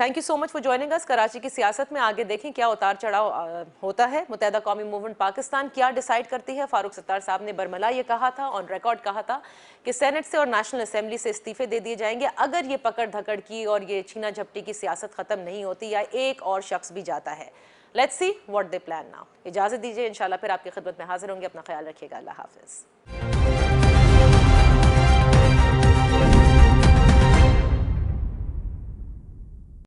Speaker 1: Thank you so much for joining us. Karachi की सियासत में आगे देखें क्या उतार चढ़ाव होता है। मुत्तहिदा कौमी मूवमेंट पाकिस्तान क्या डिसाइड करती है। फारूक सत्तार साहब ने बरमला ये कहा था, ऑन रिकॉर्ड कहा था कि सेनेट से और नेशनल असेंबली से इस्तीफे दे दिए जाएंगे अगर ये पकड़ धकड़ की और ये छीना झपटी की सियासत खत्म नहीं होती या एक और शख्स भी जाता है। Let's see what they plan now. इजाजत दीजिए, इंशाल्लाह फिर आपकी खिदमत में हाजिर होंगे। अपना ख्याल रखिएगा। अल्लाह हाफिज।